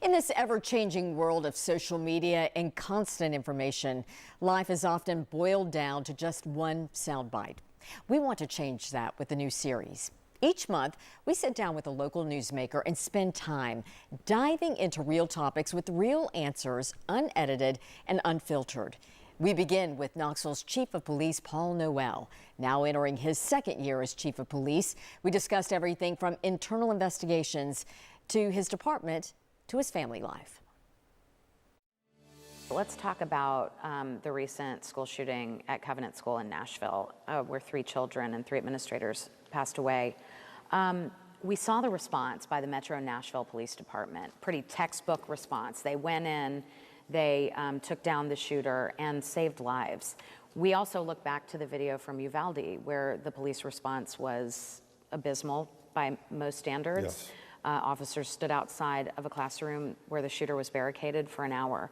In this ever-changing world of social media and constant information, life is often boiled down to just one soundbite. We want to change that with the new series. Each month, we sit down with a local newsmaker and spend time diving into real topics with real answers, unedited and unfiltered. We begin with Knoxville's Chief of Police, Paul Noel. Now entering his second year as Chief of Police, we discussed everything from internal investigations to his department to his family life. Let's talk about the recent school shooting at Covenant School in Nashville, where 3 children and 3 administrators passed away. We saw the response by the Metro Nashville Police Department, pretty textbook response. They went in, they took down the shooter and saved lives. We also look back to the video from Uvalde, where the police response was abysmal by most standards. Yes. Officers stood outside of a classroom where the shooter was barricaded for an hour.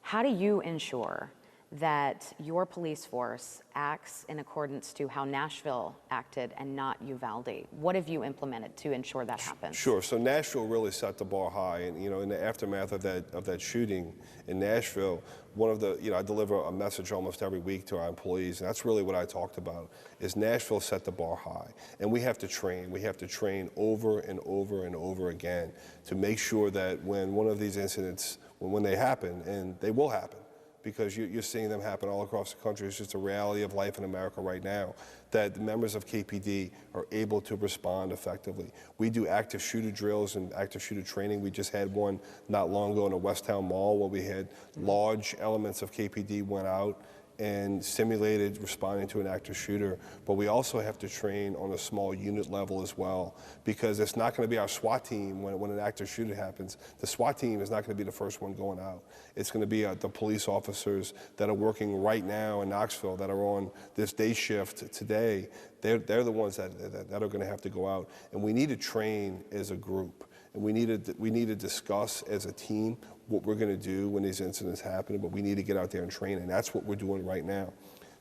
How do you ensure that your police force acts in accordance to how Nashville acted and not Uvalde? What have you implemented to ensure that happens? Sure. So Nashville really set the bar high, and in the aftermath of that shooting in Nashville, I deliver a message almost every week to our employees, and that's really what I talked about. Is Nashville set the bar high, and we have to train. We have to train over and over and over again to make sure that when one of these incidents, when they happen, and they will happen, because you're seeing them happen all across the country. It's just a reality of life in America right now, that the members of KPD are able to respond effectively. We do active shooter drills and active shooter training. We just had one not long ago in a Westtown Mall where we had large elements of KPD went out and simulated responding to an active shooter. But we also have to train on a small unit level as well, because it's not going to be our SWAT team when an active shooter happens. The SWAT team is not going to be the first one going out. It's going to be the police officers that are working right now in Knoxville that are on this day shift today. They're the ones that are going to have to go out. And we need to train as a group. And we need to discuss as a team what we're going to do when these incidents happen, but we need to get out there and train, and that's what we're doing right now.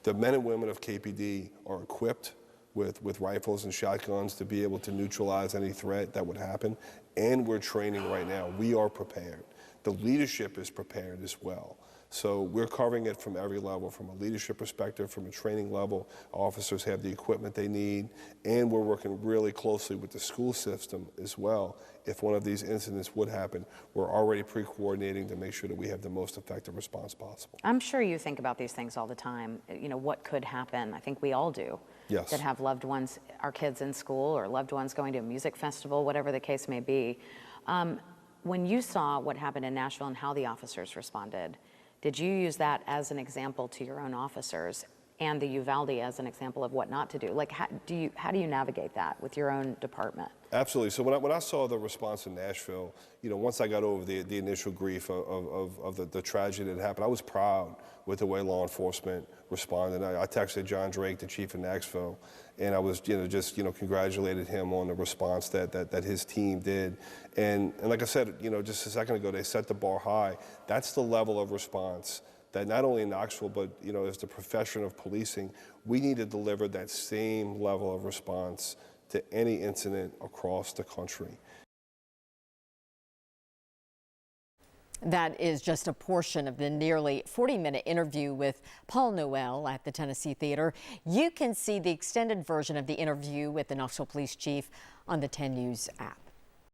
The men and women of KPD are equipped with rifles and shotguns to be able to neutralize any threat that would happen, and we're training right now. We are prepared. The leadership is prepared as well. So we're covering it from every level, from a leadership perspective, from a training level. Officers have the equipment they need, and we're working really closely with the school system as well. If one of these incidents would happen, we're already pre-coordinating to make sure that we have the most effective response possible. I'm sure you think about these things all the time. You know, what could happen? I think we all do. Yes. That have loved ones, our kids in school, or loved ones going to a music festival, whatever the case may be. When you saw what happened in Nashville and how the officers responded, did you use that as an example to your own officers and the Uvalde as an example of what not to do? Like, how do you navigate that with your own department? Absolutely. So when I saw the response in Nashville, once I got over the initial grief of the tragedy that happened, I was proud with the way law enforcement responded. I texted John Drake, the chief of Knoxville, and I was just congratulated him on the response that his team did. And like I said, just a second ago, they set the bar high. That's the level of response that not only in Knoxville, but as the profession of policing, we need to deliver that same level of response to any incident across the country. That is just a portion of the nearly 40-minute interview with Paul Noel at the Tennessee Theater. You can see the extended version of the interview with the Knoxville Police Chief on the 10 News app.